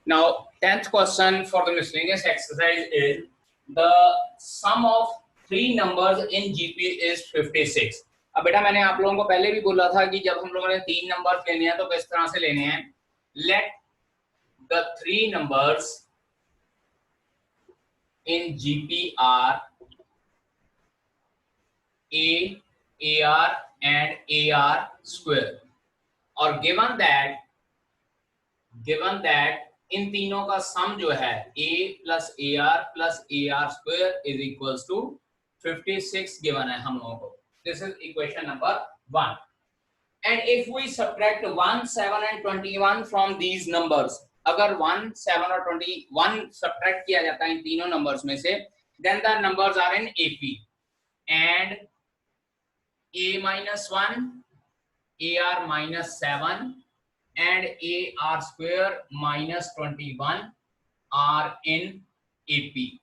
Now, 10th question for the miscellaneous exercise is the sum of three numbers in GP is 56. अब बेटा मैंने आप लोगों को पहले भी बोला था कि जब हम लोगों ने तीन नंबर लेने हैं तो किस तरह से लेने हैं. Let the three numbers in GP are A, AR and AR square. और given that इन तीनों का सम जो है a plus AR plus AR square is equals to 56 given है हम लोगों को. This is equation number 1. And if we subtract 1, 7 and 21 from these numbers, अगर 1, 7 और 21 सब्ट्रैक्ट किया जाता है इन तीनों नंबर्स में से, then the numbers are in AP and A minus 1, AR minus 7 and AR square minus 21 are in AP.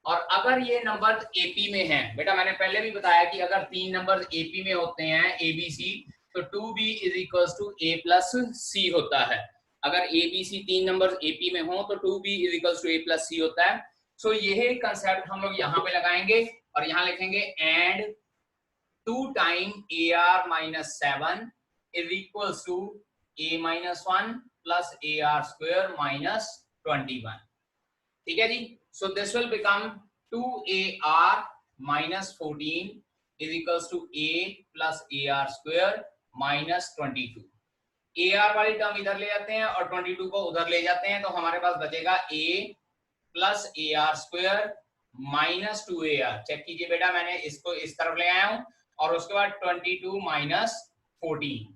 और अगर ये नंबर AP में हैं, बेटा मैंने पहले भी बताया कि अगर तीन नंबर AP में होते हैं ABC, तो 2B is equals to A plus C होता है. अगर ABC तीन नंबर AP में हो तो 2B is equals to A plus C होता है. सो यही कंसेप्ट हम लोग यहाँ पे लगाएंगे और यहाँ लिखेंगे and 2 time AR minus 7 is equals to A minus 1 plus AR square minus 21. ठीक है जी. So this will become 2AR minus 14 is equals to A plus AR square minus 22. AR वाली टर्म इधर ले जाते हैं और 22 को उधर ले जाते हैं, तो हमारे पास बचेगा A plus AR square minus 2AR. Check कीजिए बेटा, मैंने इसको इस तरफ ले आया हूं और उसके बाद 22 minus 14.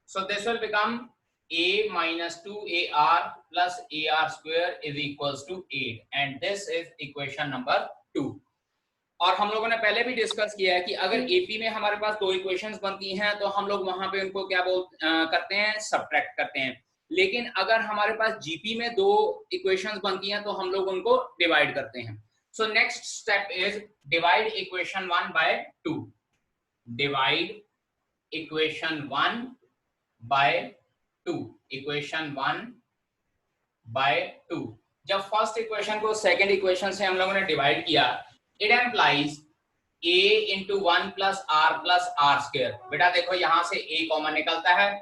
So this will become A minus 2AR plus AR square is equals to 8 and this is equation number 2. और हम लोगों ने पहले भी डिस्कस किया है कि अगर AP में हमारे पास दो इक्वेशंस बनती हैं तो हम लोग वहां पे उनको क्या करते हैं, सब्ट्रैक्ट करते हैं. लेकिन अगर हमारे पास GP में दो इक्वेशंस बनती हैं तो हम लोग उनको डिवाइड करते हैं. So next step is divide equation 1 by 2. Divide equation 1 by 2. Equation 1 by 2. जब फर्स्ट इक्वेशन को सेकंड इक्वेशन से हम लोगों ने डिवाइड किया, it implies A into 1 plus R square. बेटा देखो यहां से A कॉमन निकलता है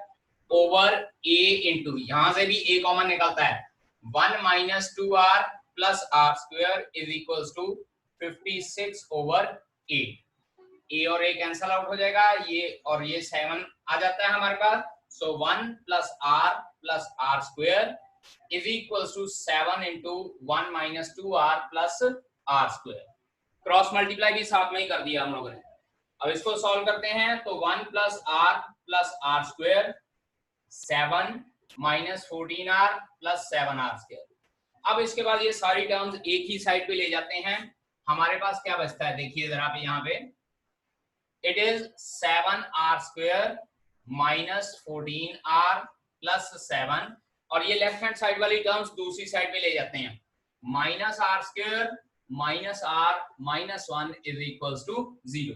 ओवर A into, यहां से भी A कॉमन निकलता है, 1 minus 2R plus R square is equals to 56 over 8. A और A कैंसल आउट हो जाएगा, ये और ये 7 आ जाता है हमारे पास. So 1 plus R square is equals to 7 into 1 minus 2R plus R square. Cross multiply भी साथ में ही कर दिया हम लोगों ने. अब इसको सॉल्व करते हैं तो 1 plus R square 7 minus 14R plus 7R square. अब इसके बाद ये सारी टर्म्स एक ही साइड पे ले जाते हैं. हमारे पास क्या बचता है, देखिए जरा पे यहाँ पे, it is 7R square minus 14R plus 7 और ये लेफ्ट हैंड साइड वाली टर्म्स दूसरी साइड पे ले जाते हैं. Minus R square minus R minus 1 is equals to 0.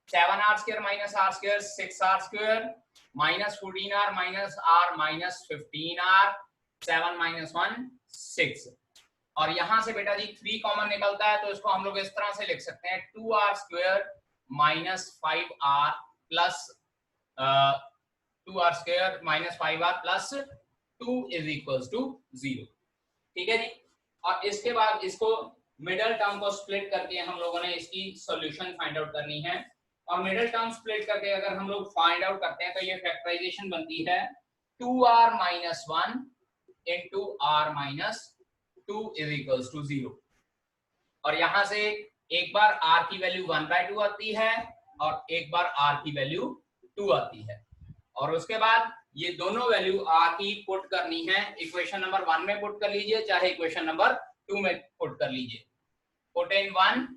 7R square minus R square 6R square minus 14R minus R minus 15R 7 minus 1 6. और यहां से बेटा जी 3 कॉमन निकलता है तो इसको हम लोग इस तरह से लिख सकते हैं 2R square minus 5R plus 2R square minus 5R plus 2 is equals to 0. ठीक है जी. और इसके बाद इसको मिडिल टर्म को स्प्लिट करके हम लोगों ने इसकी सॉल्यूशन फाइंड आउट करनी है. और मिडिल टर्म स्प्लिट करके अगर हम लोग फाइंड आउट करते हैं तो ये फैक्टराइजेशन बनती है 2R minus 1 into R minus 2 is equals to 0. और यहां से एक बार R की वैल्यू 1/2 आती है और एक बार R की वैल्यू 2 आती है. और उसके बाद ये दोनों वैल्यू R की पुट करनी है. इक्वेशन नंबर 1 में पुट कर लीजिए चाहे इक्वेशन नंबर 2 में पुट कर लीजिए. पुट इन 1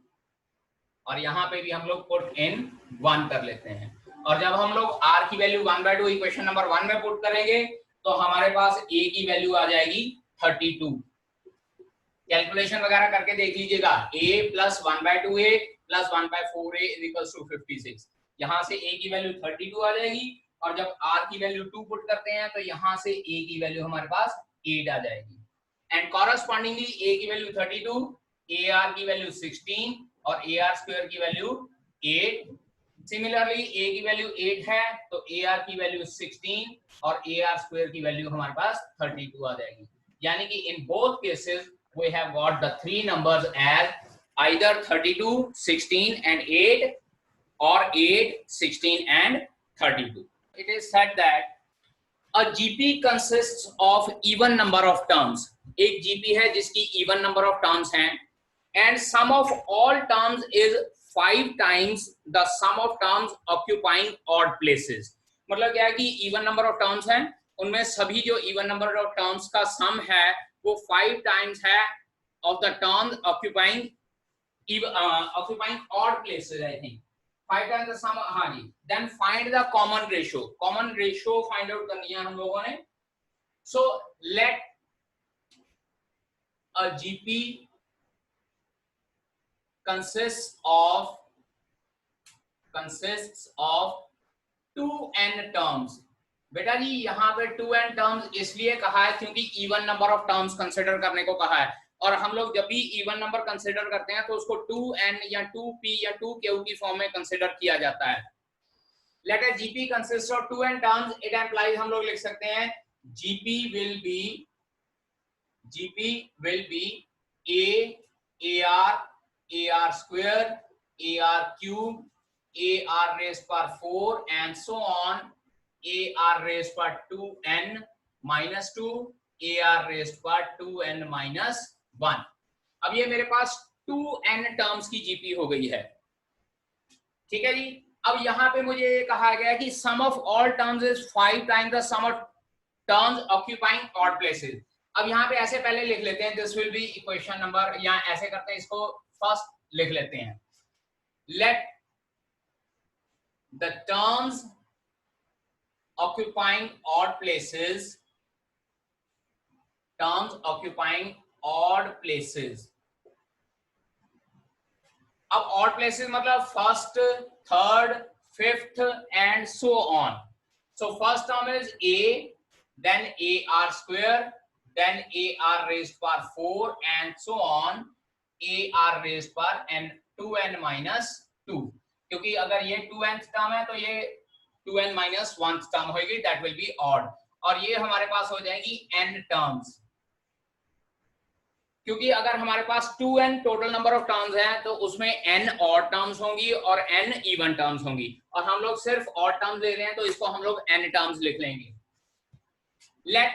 और यहाँ पे भी हम लोग पुट इन 1 कर लेते हैं. और जब हम लोग R की वैल्यू 1/2 इक्वेशन नंबर 1 में पुट करेंगे तो हमारे पास A की वैल्यू आ जाएगी 32. कैलकुलेशन वगैरह करके देख लीजिएगा. A plus 1/2A plus 1/4A is equals to 56. यहाँ से A की वैल्यू 32 आ जाएगी और जब R की वैल्यू 2 पुट करते हैं तो यहाँ से A की वैल्यू हमारे पास 8 आ जाएगी. एंड कॉरस्पॉन्डिंगली ए की वैल्यू 32, AR की वैल्यू 16 और AR स्क्वायर की वैल्यू 8। सिमिलरली A की वैल्यू 8 है तो AR की वैल्यू 16 और AR स्क्वायर की वैल्यू हमारे पास 32 आ जाएगी। यानी कि in both cases we have got the three numbers as either 32, 16 and 8 or 8, 16 and 32. It is said that a GP consists of even number of terms. एक GP है जिसकी even number of terms हैं and sum of all terms is 5 times the sum of terms occupying odd places. मतलब क्या है कि even number of terms हैं, उनमें सभी जो even number of terms का sum है वो 5 times है of the terms occupying odd places, I think. 5 times the sum, हाँ जी. Then find the common ratio. Common ratio find out करनी है हम लोगों ने. So let a GP consists of 2n terms. बेटा जी यहाँ पे 2n terms इसलिए कहा है क्योंकि even number of terms consider करने को कहा है, और हम लोग जब भी even number consider करते हैं तो उसको 2n या 2p या 2q की फॉर्म में consider किया जाता है. Let a GP consist of 2n terms. It implies हम लोग लिख सकते हैं GP will be AR, AR square, AR cube, AR raised per 4 and so on, AR raised per 2n minus 2, AR raised per 2n minus 1. अब ये मेरे पास 2n terms की GP हो गई है, ठीक है जी. अब यहाँ पे मुझे ये कहा गया है कि sum of all terms is 5 times the sum of terms occupying odd places. अब यहाँ पे ऐसे पहले लिख लेते हैं, this will be equation number, या ऐसे करते हैं इसको फर्स्ट लिख लेते हैं. Let the terms occupying odd places, अब odd places मतलब first, third, fifth and so on. So first term is A, then AR square, then AR raised per 4 and so on, AR raised per n 2n minus 2. क्योंकि अगर ये 2nth term है तो ये 2n minus 1th term होगी, that will be odd. और ये हमारे पास हो जाएगी n टर्म्स, क्योंकि अगर हमारे पास 2n total number of terms हैं तो उसमें n ऑड टर्म्स होंगी और n इवन टर्म्स होंगी, और हम लोग सिर्फ ऑड टर्म्स ले रहे हैं तो इसको हम लोग n टर्म्स लिख लेंगे. Let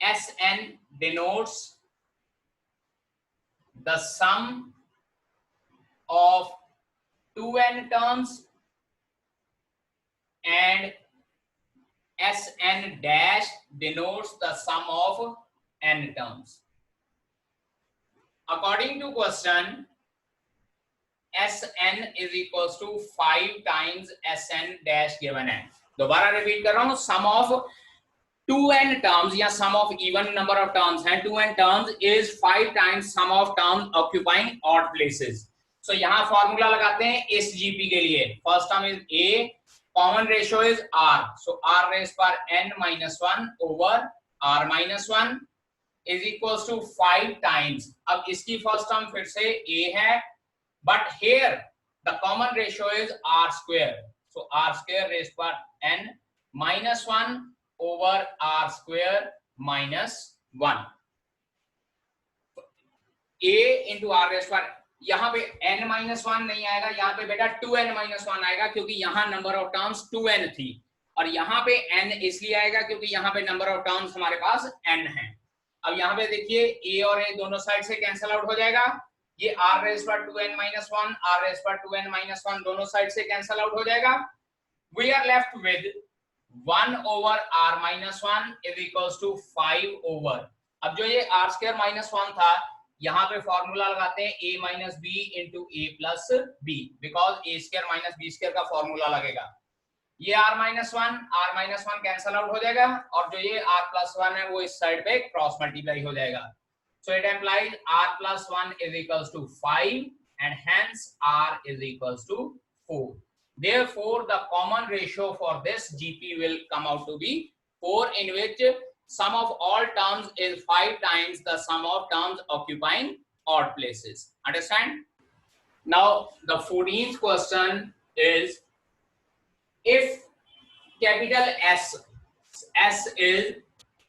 Sn denotes the sum of 2n terms and Sn dash denotes the sum of n terms. According to question, Sn is equals to 5 times Sn dash given है. दोबारा रिपीट कर रहा हूं, sum of 2n terms या sum of even number of terms हैं 2n terms is 5 times sum of terms occupying odd places. So यहाँ formula लगाते हैं इस GP के लिए. First term is A, common ratio is R. So R raised per n minus 1 over R minus 1 is equals to 5 times. अब इसकी first term फिर से A है, but here the common ratio is R square. So R square raised per n minus 1 over R square minus 1. A into R raised per, यहाँ पे n minus 1 नहीं आएगा, यहाँ पे बेटा 2n minus 1 आएगा क्योंकि यहाँ नंबर ऑफ टर्म्स 2n थी, और यहाँ पे n इसलिए आएगा क्योंकि यहाँ पे नंबर ऑफ टर्म्स हमारे पास n है. अब यहाँ पे देखिए a और a दोनों साइड से कैंसिल आउट हो जाएगा, ये r raised per 2n minus 1, r raised per 2n minus 1 दोनों साइड से कैंसिल आउट हो जाएगा. We are left with 1 over r minus 1 is equals to 5 over. अब जो ये r square minus 1 था, यहाँ पे फॉर्मूला लगाते हैं a minus b into a plus b, because a square minus b square का फॉर्मूला लगेगा. ये r minus 1 कैंसिल आउट हो जाएगा, और जो ये r plus 1 है वो इस साइड पे क्रॉस मल्टीप्लाई हो जाएगा. So it implies r plus 1 is equals to 5 and hence r is equals to 4. Therefore, the common ratio for this GP will come out to be 4, in which sum of all terms is 5 times the sum of terms occupying odd places. Understand? Now the 14th question is, if capital S is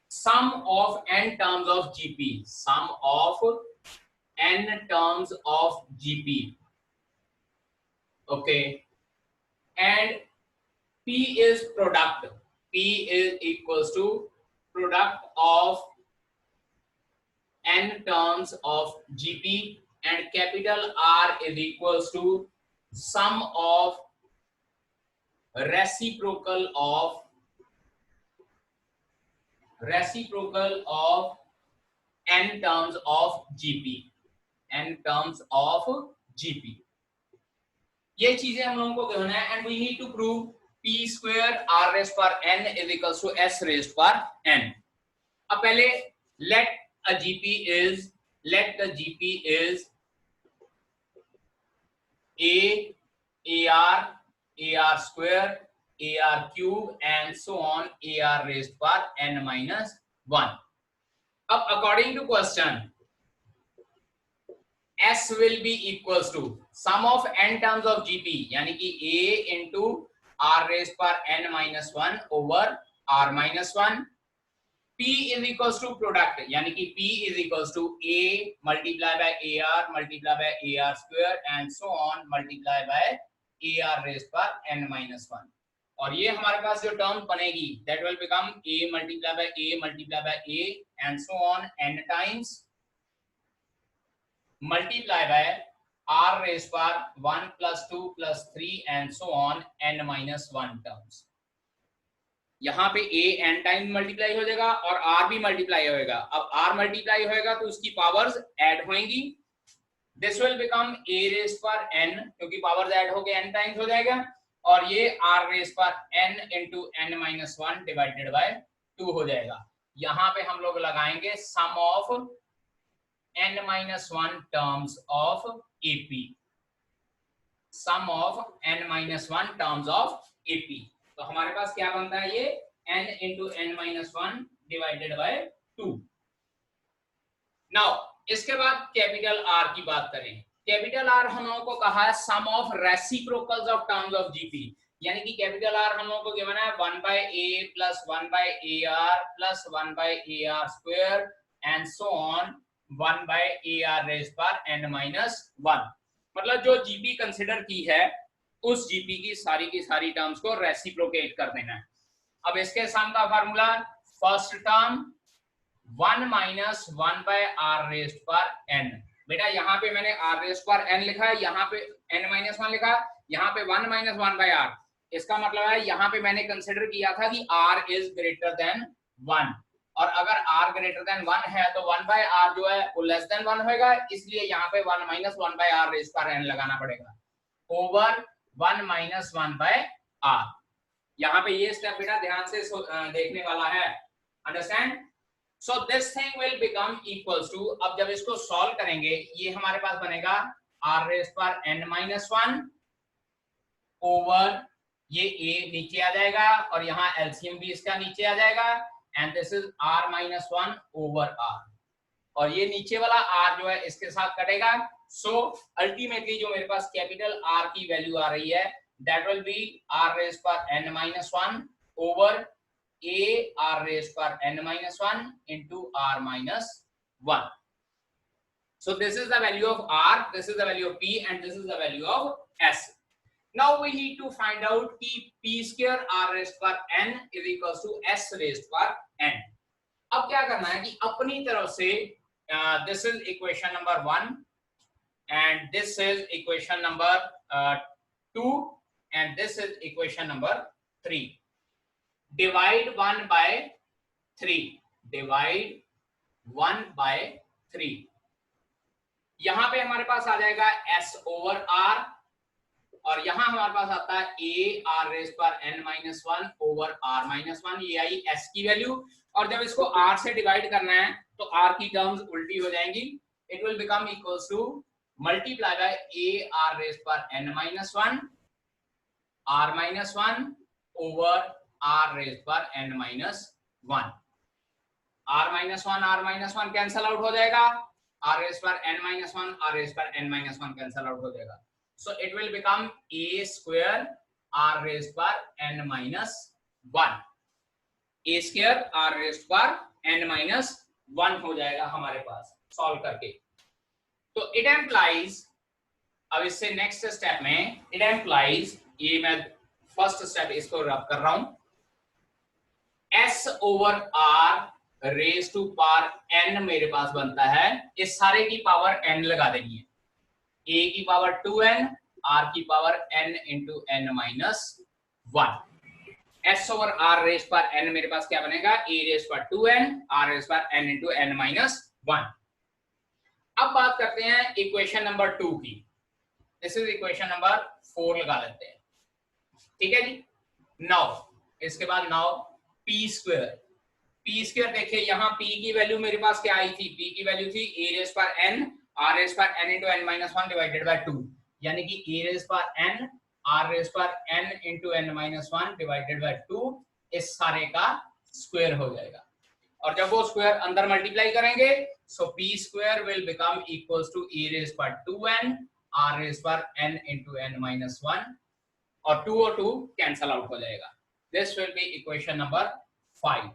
sum of n terms of GP, sum of n terms of GP, okay, and P is product, P is equals to product of n terms of GP, and capital R is equals to sum of reciprocal of n terms of GP, n terms of GP. ये चीजें हम लोगों को given है, and we need to prove p square r raise पर n is equals to s raise पर n. अब पहले let the GP is ar square, ar cube, and so on, ar raised par n minus 1. अब according to question, s will be equals to sum of n terms of GP, यानी कि a into r raised par n minus 1 over r minus 1. P is equals to product, यानी कि P is equals to A multiply by AR multiply by AR square and so on multiply by AR raised पर n minus 1. और ये हमारे पास जो term बनेगी that will become A multiply by A multiply by A and so on n times multiply by R raised पर 1 plus 2 plus 3 and so on n minus 1 terms. यहाँ पे a n time multiply हो जाएगा और r भी multiply होएगा. अब r multiply होएगा तो उसकी पावर्स ऐड होंगी. This will become a raise पर n, क्योंकि पावर्स ऐड होके n टाइम्स हो जाएगा, और ये r रेज़ पर n into n minus 1 divided by 2 हो जाएगा. यहाँ पे हम लोग लगाएंगे sum of n minus 1 terms of AP, sum of n minus 1 terms of AP. तो हमारे पास क्या बनता है, ये n into n minus 1 divided by 2. Now इसके बाद कैपिटल R की बात करें. कैपिटल R हम लोगों को कहा है sum of reciprocals of terms of GP, यानी कि कैपिटल R हम लोगों को गिवन है 1 by A plus 1 by AR plus 1 by AR square and so on 1 by AR raised पर n minus 1. मतलब जो GP कंसिडर की है उस GP की सारी टर्म्स को रेसिप्रोकेट कर देना है. अब इसके सम का formula, first term 1 minus 1 by r raised पर n. बेटा यहाँ पे मैंने r raised पर n लिखा है, यहाँ पे n minus 1 लिखा, यहाँ पे 1 minus 1 by r. इसका मतलब है यहाँ पे मैंने कंसिडर किया था कि r is greater than 1, और अगर r greater than 1 है तो 1 by r जो है वो less than 1 होगा, इसलिए यहाँ पे 1 minus 1 by r raised पर n लगाना पड़ेगा ओवर 1 minus 1 by r. यहाँ पे ये स्टेप बेटा ध्यान से देखने वाला है. Understand? So this thing will become equals to, अब जब इसको सॉल्व करेंगे ये हमारे पास बनेगा r रेज़ पर n minus 1 ओवर ये a नीचे आ जाएगा और यहाँ एलसीएम भी इसका नीचे आ जाएगा, and this is r minus 1 over r, और ये नीचे वाला r जो है इसके साथ कटेगा. सो अल्टीमेटली जो मेरे पास कैपिटल R की वैल्यू आ रही है that will be r raised पर n minus 1 over a r raised पर n minus 1 into r minus 1. So this is the value of r, this is the value of p, and this is the value of s. Now we need to find out कि p square r raised पर n is equals to s raised पर n. अब क्या करना है कि अपनी तरफ से this is equation number 1 and this is equation number 2 and this is equation number 3. Divide 1 by 3. Divide 1 by 3. यहां पे हमारे पास आ जाएगा s over r, और यहां हमारे पास आता है a r raised पर n minus 1 over r minus 1. ये आई s की वैल्यू, और जब इसको r से डिवाइड करना है तो r की टर्म्स उल्टी हो जाएंगी. It will become equals to multiply by a r raised पर n minus 1 r minus 1 over r raised पर n minus 1. r-1 cancel out हो जाएगा, r रेज पर n-1 r रेज पर n-1 कैंसल आउट हो जाएगा, so it will become a square r raise पर n-1, a square r raise पर n-1 हो जाएगा हमारे पास सॉल्व करके। तो इट एम्प्लाइज, अब इससे नेक्स्ट स्टेप में इट एम्प्लाइज, ये मैं फर्स्ट स्टेप इसको रब कर रहा हूं, s over r raise to power n मेरे पास बनता है, इस सारे की पावर n लगा देनी है, a की पावर 2n r की power n into n-1, s over r raise पर n मेरे पास क्या बनेगा, a रेज पर 2n r रेज पर n इंटू n-1। अब बात करते हैं इक्वेशन नंबर 2 की, दिस इज इक्वेशन नंबर 4 लगा लेते हैं, ठीक है जी। नाउ इसके बाद नाउ p स्क्वायर देखिए, यहाँ p की वैल्यू मेरे पास क्या आई थी, p की वैल्यू थी a रेज पर n r रेज पर n into n-1 divided by 2, यानी कि a रेज पर n r रेज पर n into n-1 divided by 2, इस सारे का स्क्वायर हो जाएगा, और जब वो स्क्वायर अंदर मल्टीप्लाई करेंगे so p square will become equals to a raise पर 2n r रेज पर n इंटू n-1, और 2 और 2 कैंसल आउट हो जाएगा, this will be equation number 5।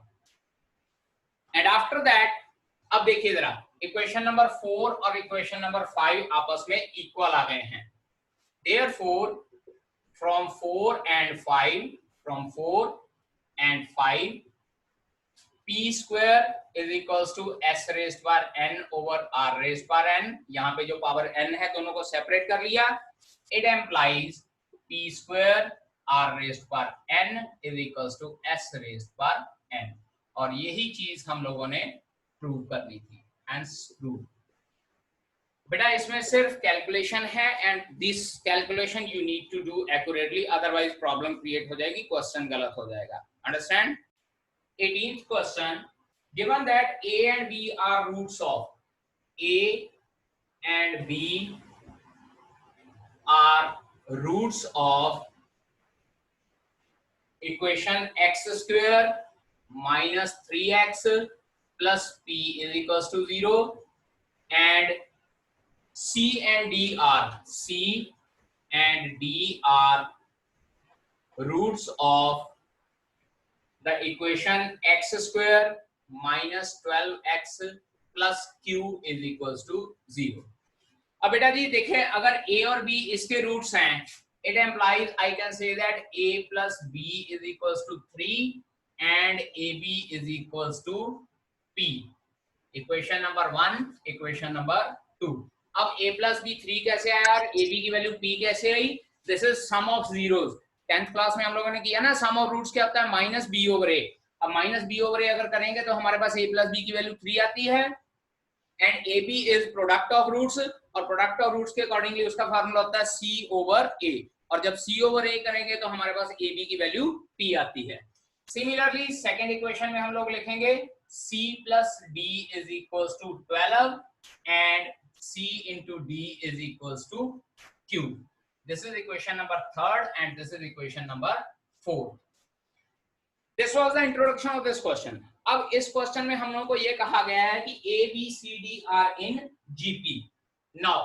And after that, अब देखिए जरा, इक्वेशन नंबर 4 और इक्वेशन नंबर 5 आपस में इक्वल आ गए हैं, therefore from 4 and 5 p square is equals to s raised power n over r raised power n, यहाँ पे जो पावर n है दोनों को सेपरेट कर लिया, it implies p square r raised power n is equals to s raised power n, और यही चीज हम लोगों ने प्रूव करनी थी, हेंस प्रूव। बेटा इसमें सिर्फ कैलकुलेशन है, and this calculation you need to do accurately, otherwise problem create हो जाएगी, क्वेश्चन गलत हो जाएगा, understand. 18th question, given that a and b are roots of, a and b are roots of equation x square minus 3x plus p is equals to 0, and c and d are roots of the equation x square minus 12x plus q is equals to 0। अब बेटा जी देखिए, अगर a और b इसके roots हैं, it implies I can say that a plus b is equals to 3 and ab is equals to p, equation number 1, equation number 2। अब a plus b 3 कैसे आया और ab की वैल्यू p कैसे आई, this is sum of zeros, 10th class में हम लोगों ने किया ना, सम ऑफ रूट्स क्या होता है, माइनस बी ओवर ए। अब माइनस बी ओवर ए अगर करेंगे तो हमारे पास a प्लस b की वैल्यू 3 आती है, and ab is product of roots, और प्रोडक्ट ऑफ रूट्स के अकॉर्डिंगली उसका फार्मूला होता है c ओवर a, और जब c ओवर a करेंगे तो हमारे पास ab की वैल्यू p आती है। सिमिलरली सेकंड इक्वेशन में हम लोग लिखेंगे c plus d is equals to 12 and c into d is equals to q, this is equation number 3rd and this is equation number 4। this was the introduction of this question। अब इस question में हम लोगों को ये कहा गया है कि a b c d are in gp। now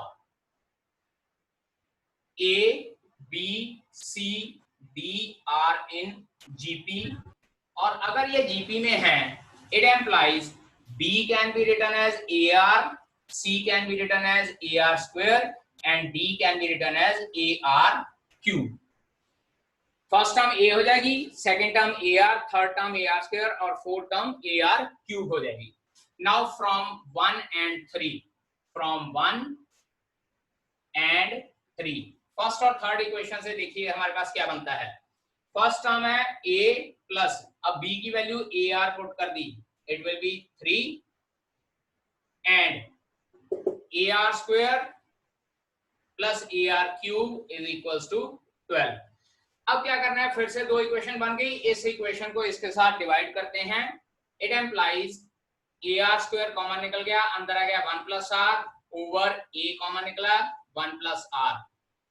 a b c d are in gp, और अगर ये gp में है, it implies b can be written as ar, c can be written as ar square and d can be written as ar cube। First term a हो जाएगी, second term ar, third term ar square और fourth term ar cube हो जाएगी। Now from 1 and 3, from 1 and 3, first और third equation से देखिए हमारे पास क्या बनता है। फर्स्ट टर्म है a प्लस, अब b की वैल्यू ar पुट कर दी, it will be 3 and ar square plus ar cube is equals to 12। अब क्या करना है, फिर से दो इक्वेशन बन गई, इस इक्वेशन को इसके साथ डिवाइड करते हैं। It implies ar square common निकल गया, अंदर आ गया 1 plus r over a common निकला 1 plus r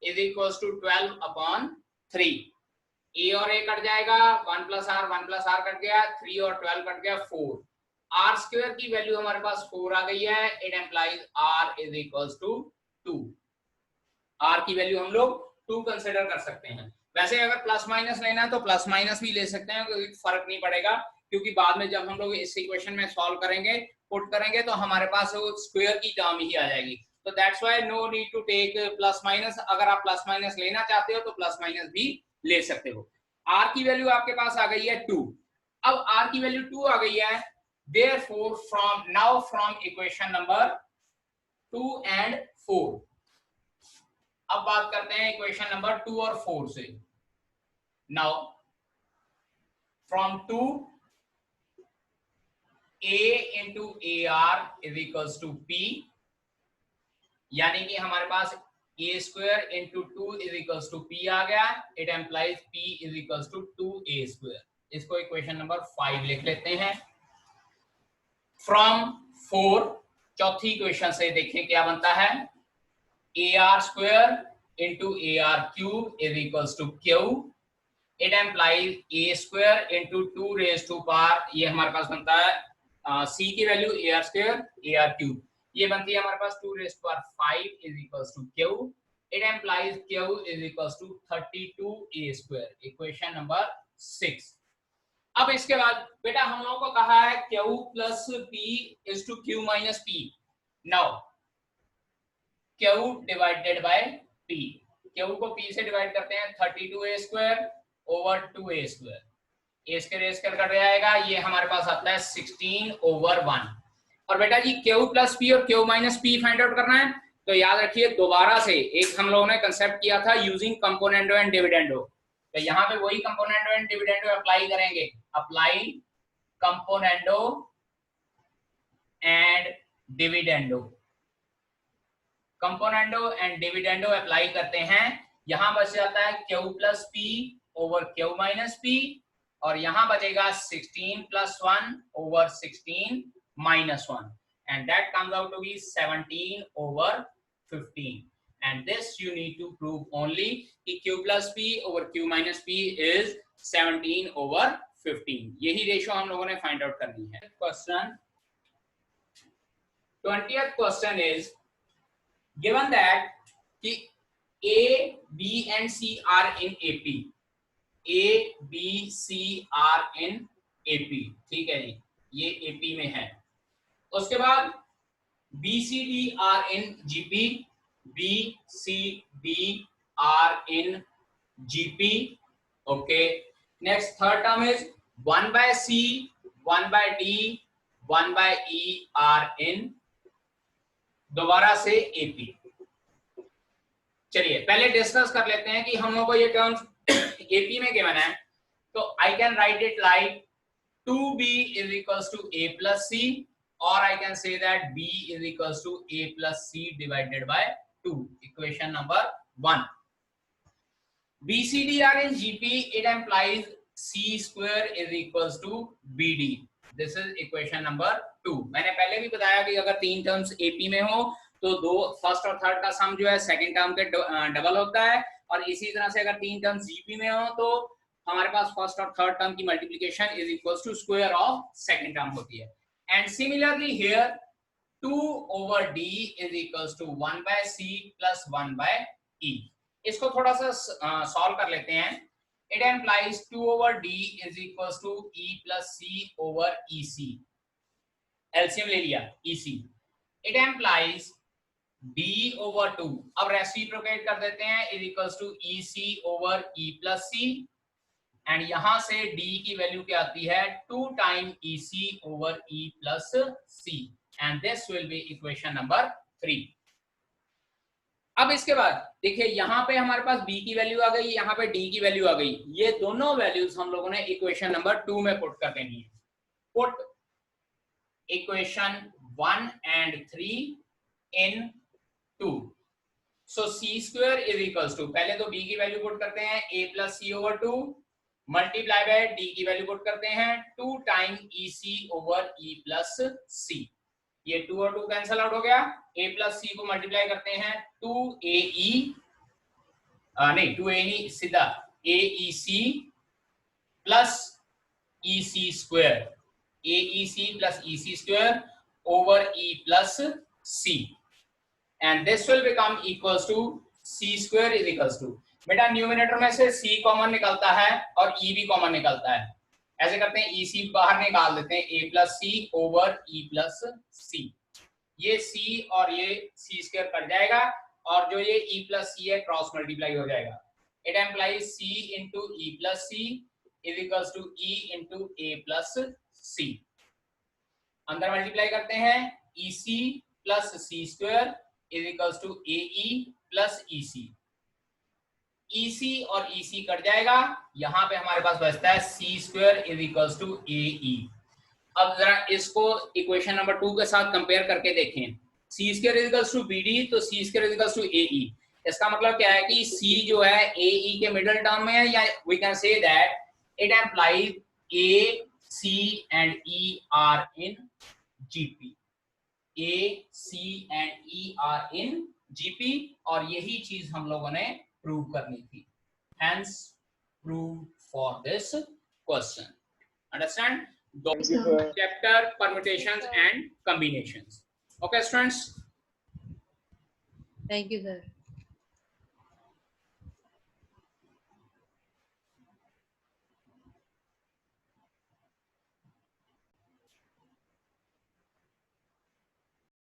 is equals to 12 upon 3। a और a कट जाएगा, 1 प्लस आर कट गया, 3 और 12 कट गया 4। आर स्क्वायर की वैल्यू हमारे पास 4 आ गई है, it implies r is equals to 2। R की वैल्यू हम लोग 2 कंसिडर कर सकते हैं। वैसे अगर प्लस माइनस लेना है तो प्लस माइनस भी ले सकते हैं, कोई फर्क नहीं पड़ेगा, क्योंकि बाद में जब हम लोग इस इक्वेशन में सॉल्व करेंगे, पुट करेंगे, तो हमारे पास वो स्क्वायर की टर्म ही आ जाएगी। तो that's why no need to take plus minus. अगर आप प्लस माइनस लेना चाहते हो तो प्लस माइनस भी ले सकते हो। आर की वैल्यू आपके पास आ गई है 2। अब आर की वैल्यू 2 आ गई है, therefore from equation number 2 and 4। अब बात करते हैं इक्वेशन नंबर 2 और 4 से। Now from 2 a into AR is equals to P, यानी कि हमारे पास a square into 2 is equals to P आ गया। It implies P is equals to 2a square। इसको इक्वेशन नंबर 5 लिख लेते हैं। फ्रॉम 4 चौथी इक्वेशन से देखें क्या बनता है, AR square into AR cube is equals to Q। It implies a square into 2 raised to power, ये हमारे पास बनता है c की value AR square AR cube, ये बनती है हमारे पास 2 raised to power 5 is equals to Q। It implies Q is equals to 32a square, equation number 6। अब इसके बाद बेटा हम लोगों को कहा है Q plus P is to Q minus P। Now Q divided by P, Q को P से डिवाइड करते हैं, 32a square over 2a square, ए स्क्वायर कट जाएगा, ये हमारे पास आता है 16/1। और बेटा जी Q प्लस P और Q minus P find out करना है, तो याद रखिए दोबारा से एक हम लोगों ने कंसेप्ट किया था यूजिंग कंपोनेंडो एंड डिविडेंडो, तो यहाँ पे वही कंपोनेंडो एंड डिविडेंडो अप्लाई करेंगे। Apply componendo and dividendo, componendo and dividendo apply करते हैं, यहां बच जाता है Q plus P over Q minus P, और यहां बचेगा 16 plus 1 over 16 minus 1, and that comes out to be 17/15, and this you need to prove only कि Q plus P over Q minus P is 17/15, यही ratio हम लोगों ने find out करनी है। Question 20th question is given that कि A, B and C are in AP, A, B, C are in AP, ठीक है जी, ये AP में है। उसके बाद B, C, D are in GP, B, C, D are in GP, okay। Next third term is 1 by C, 1 by D, 1 by E are in दोबारा से AP। चलिए पहले डिस्कस कर लेते हैं कि हम लोगों को ये टर्म्स AP में गिवन है, तो I can write it like 2B is equals to A plus C, or I can say that B is equals to A plus C divided by 2, equation number 1। BCD are in GP, it implies C square is equals to BD, this is equation number 2। मैंने पहले भी बताया कि अगर तीन terms AP में हो तो दो फर्स्ट और थर्ड का सम जो है सेकंड टर्म के डबल होता है, और इसी तरह से अगर तीन टर्म्स जीपी में हो तो हमारे पास फर्स्ट और थर्ड टर्म की multiplication is equals to square of second term होती है। And similarly here 2/d is equals to 1 by c plus 1 by e। इसको थोड़ा सा सॉल्व कर लेते हैं। It implies 2/d is equals to e plus c over ec, LCM ले लिया ec। It implies d over 2, अब रेसिप्रोकेट कर देते हैं, is equals to ec over e plus c, and यहां से d की वैल्यू क्या आती है 2 time ec over e plus c, and this will be equation number 3। अब इसके बाद देखिए यहाँ पे हमारे पास b की वैल्यू आ गई, यहाँ पे d की वैल्यू आ गई, ये दोनों वैल्यूज हम लोगों ने इक्वेशन नंबर 2 में पुट कर देनी है। Put equation 1 and 3 in 2, so c square is equals to, पहले तो b की वैल्यू पुट करते हैं a plus c over 2 multiply by d की वैल्यू पुट करते हैं 2 time ec over e plus c, ये 2 और 2 कैंसिल आउट हो गया, a plus c को मल्टीप्लाई करते हैं 2ae नहीं 2ae सीधा aec plus ec square, AEC plus EC square over E plus C, and this will become equals to C square is equals to, बेटा numerator में से C कॉमन निकलता है और E भी कॉमन निकलता है, ऐसे करते हैं EC बाहर निकाल देते हैं, A plus C over E plus C, ये C और ये C स्क्वायर कट जाएगा और जो ये E plus C है क्रॉस मल्टीप्लाई हो जाएगा, it implies C into E plus C is equals to E into A plus C, अंदर मल्टीप्लाई करते हैं EC plus C square is equals to AE plus EC, EC और EC cut जाएगा, यहां पे हमारे पास बचता है C square is equals to AE। अब जरा इसको इक्वेशन नंबर 2 के साथ कंपेयर करके देखें, C square is equals to BD तो C square is equals to AE, इसका मतलब क्या है कि C जो है AE के मिडिल टर्म में है, या we can say that it implies A, C and E are in GP, A, C and E are in GP, और यही चीज हम लोगों ने प्रूव करनी थी, hence prove for this question, understand? Chapter permutations and combinations. Okay students, Thank you sir.